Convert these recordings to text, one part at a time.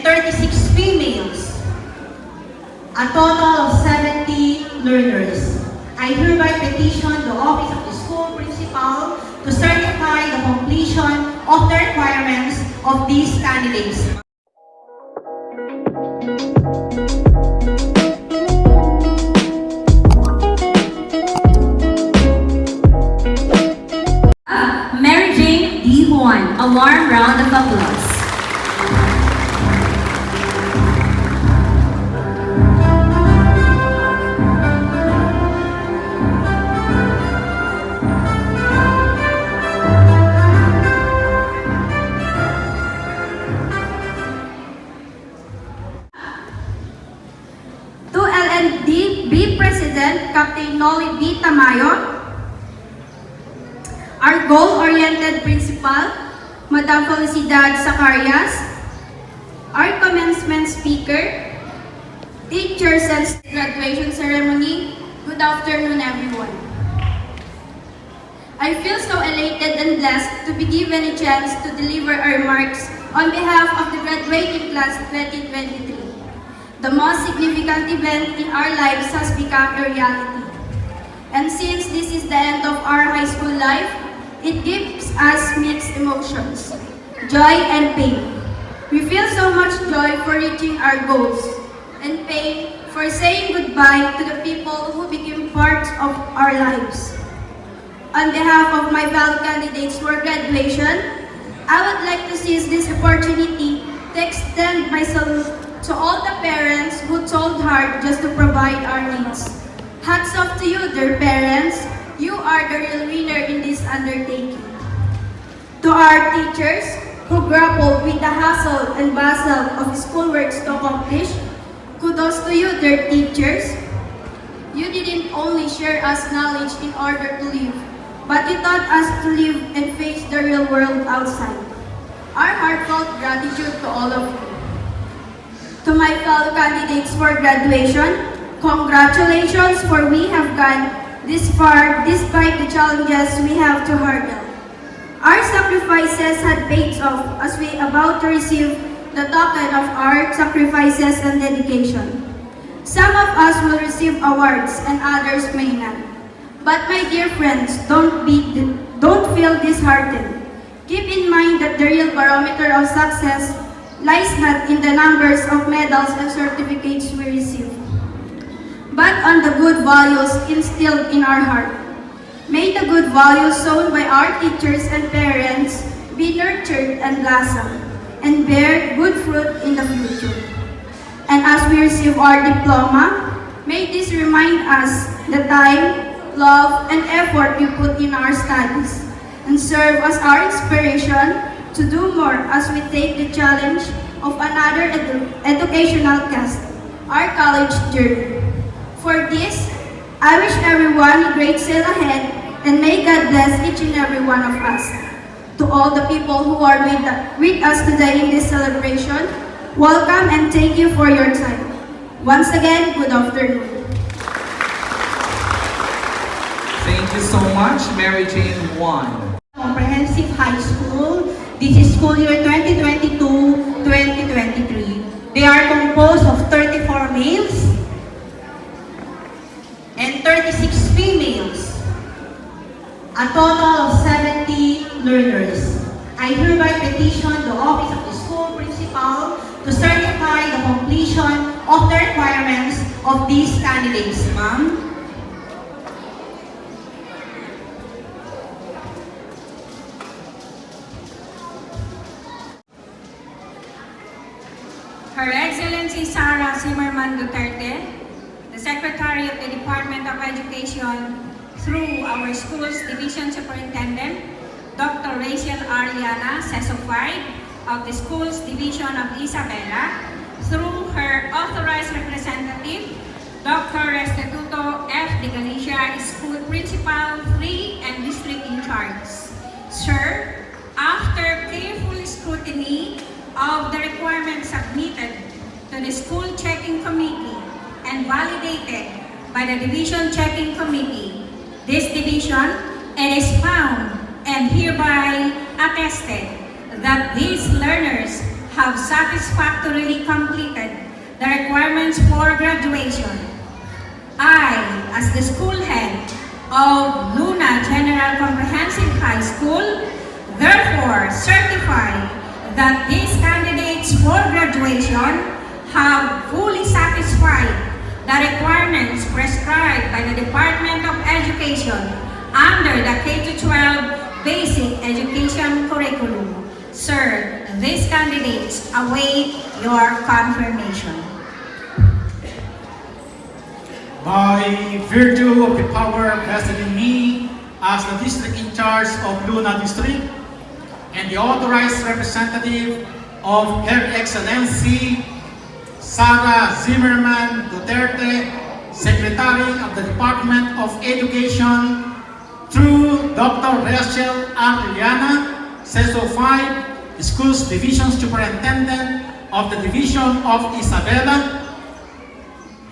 36 females. A total of 70 learners. I hereby petition the office of the school principal to certify the completion of the requirements of these candidates. Mary Jane D. Juan, a warm round of applause. To LND B President Captain Noli B. Tamayo, our goal-oriented principal, Madam Felicidad Zacarias, our commencement speaker, teachers and graduation ceremony, good afternoon everyone. I feel so elated and blessed to be given a chance to deliver our remarks on behalf of the graduating class 2023. The most significant event in our lives has become a reality. And since this is the end of our high school life, it gives us mixed emotions, joy and pain. We feel so much joy for reaching our goals, and pain for saying goodbye to the people who became part of our lives. On behalf of my fellow candidates for graduation, I would like to seize this opportunity to extend my salute to all the parents who toiled hard just to provide our needs. Hats off to you, dear parents. You are the real winner in this undertaking. To our teachers who grappled with the hustle and bustle of schoolwork to accomplish, kudos to you, dear teachers. You didn't only share us knowledge in order to live, but you taught us to live and face the real world outside. Our heartfelt gratitude to all of you. To my fellow candidates for graduation, congratulations, for we have gone this far despite the challenges we have to hurdle. Our sacrifices had paid off as we about to receive the token of our sacrifices and dedication. Some of us will receive awards and others may not. But my dear friends, don't feel disheartened. Keep in mind that the real barometer of success lies not in the numbers of medals and certificates we receive, but on the good values instilled in our heart. May the good values sown by our teachers and parents be nurtured and blossom, and bear good fruit in the future. And as we receive our diploma, may this remind us the time, love, and effort we put in our studies, and serve as our inspiration to do more as we take the challenge of another educational quest, our college journey. For this, I wish everyone a great sail ahead, and may God bless each and every one of us. To all the people who are with us today in this celebration, welcome and thank you for your time. Once again, good afternoon. Thank you so much, Mary Jane Juan. Comprehensive High School. This is school year 2022-2023. They are composed of 34 males and 36 females. A total of 70 learners. I hereby petition the office of the school principal to certify the completion of the requirements of these candidates. Ma'am? Her Excellency Sara Zimmerman Duterte, the Secretary of the Department of Education, through our school's Division Superintendent, Dr. Rachel Ariana Sesofide of the school's Division of Isabela, through her authorized representative, Dr. Restituto F. de Galicia, School Principal 3 and District in charge. Sir, after careful scrutiny of the requirements submitted to the School Checking Committee and validated by the Division Checking Committee, this division, it is found and hereby attested that these learners have satisfactorily completed the requirements for graduation. I, as the school head of Luna General Comprehensive High School, therefore certify that these candidates for graduation have fully satisfied the requirements prescribed by the Department of Education under the K-12 Basic Education Curriculum. Sir, these candidates await your confirmation. By virtue of the power vested in me as the district in charge of Luna District and the authorized representative of Her Excellency Sara Zimmerman Duterte, Secretary of the Department of Education, through Dr. Rachel Arellana, CESO 5, Schools Division Superintendent of the Division of Isabela,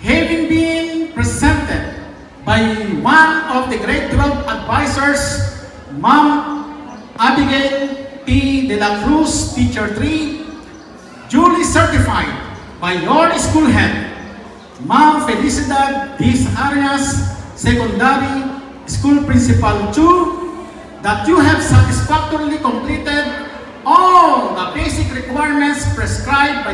having been presented by one of the grade 12 advisors, Ma'am Abigail P. De La Cruz, Teacher 3, duly certified by your school head, Ma'am Felicidad D. Arias, Secondary School Principal 2, that you have satisfactorily completed all the basic requirements prescribed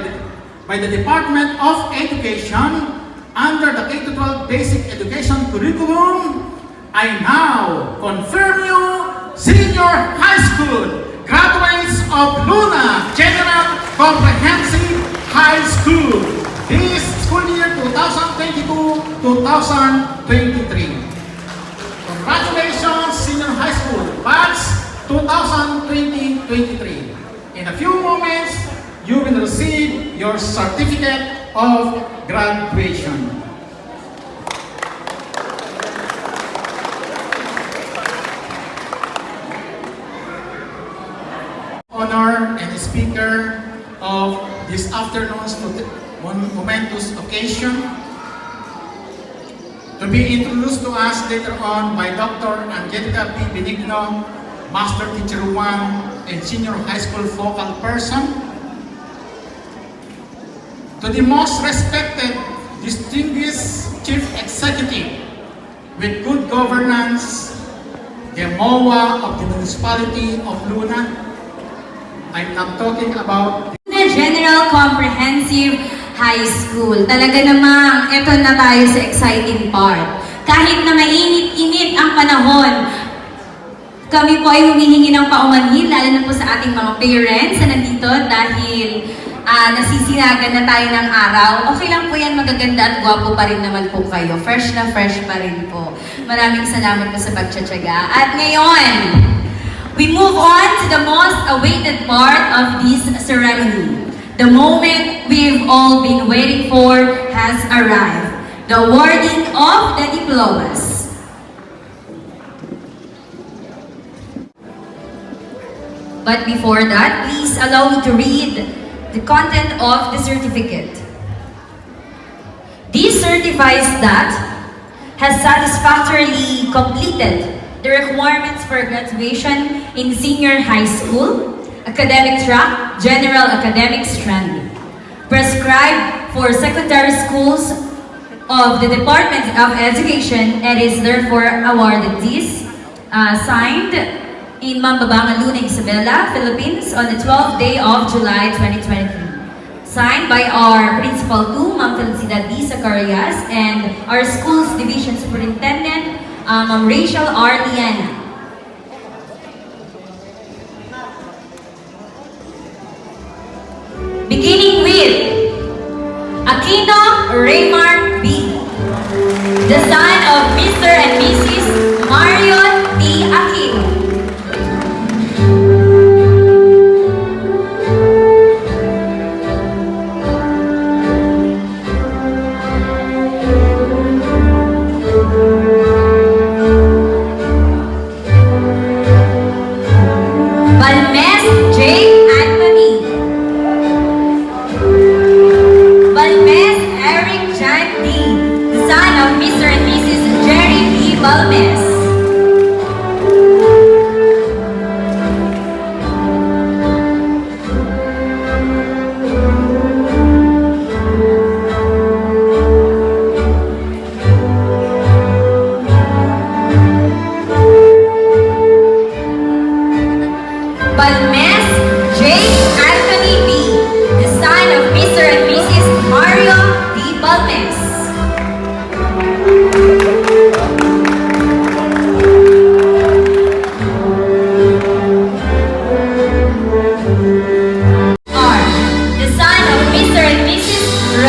by the Department of Education under the K-12 Basic Education Curriculum. I now confirm you senior high school graduates of Luna General Comprehensive High School this school year 2022-2023. Congratulations, senior high school batch 2020-23. In a few moments, you will receive your certificate of graduation. Honor and speaker of this afternoon's momentous occasion, to be introduced to us later on by Dr. Angelica P. Benigno, Master Teacher 1 and Senior High School Focal Person, to the most respected, distinguished Chief Executive with good governance, the MOA of the Municipality of Luna. I'm not talking about The General Comprehensive High School. Talaga namang ito na tayo sa exciting part. Kahit na mainit-init ang panahon, kami po ay humihingi ng paumanhin, lalo na po sa ating mga parents na nandito dahil nasisinagan na tayo ng araw. Okay lang po yan, magaganda at gwapo pa rin naman po kayo. Fresh na fresh pa rin po. Maraming salamat po sa pagtsatsaga. At ngayon, we move on to the most awaited part of this ceremony. The moment we've all been waiting for has arrived. The awarding of the diplomas. But before that, please allow me to read the content of the certificate. This certifies that has satisfactorily completed the requirements for graduation in senior high school, academic track, general academic strand, prescribed for secondary schools of the Department of Education, and is therefore awarded this, signed in Mambabangan, Luna, Isabela, Philippines, on the 12th day of July 2023. Signed by our Principal 2, Ma'am Felicidad D. Zacarias, and our Schools Division Superintendent, Ma'am Rachel R. Liana. Beginning with Aquino Raymar B., the son of Mr. and Mrs. Marion D. Aquino. Balmes J. Anthony. Balmes Eric John D., the son of Mr. and Mrs. Jerry B.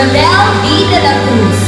Rodel V. de la Cruz.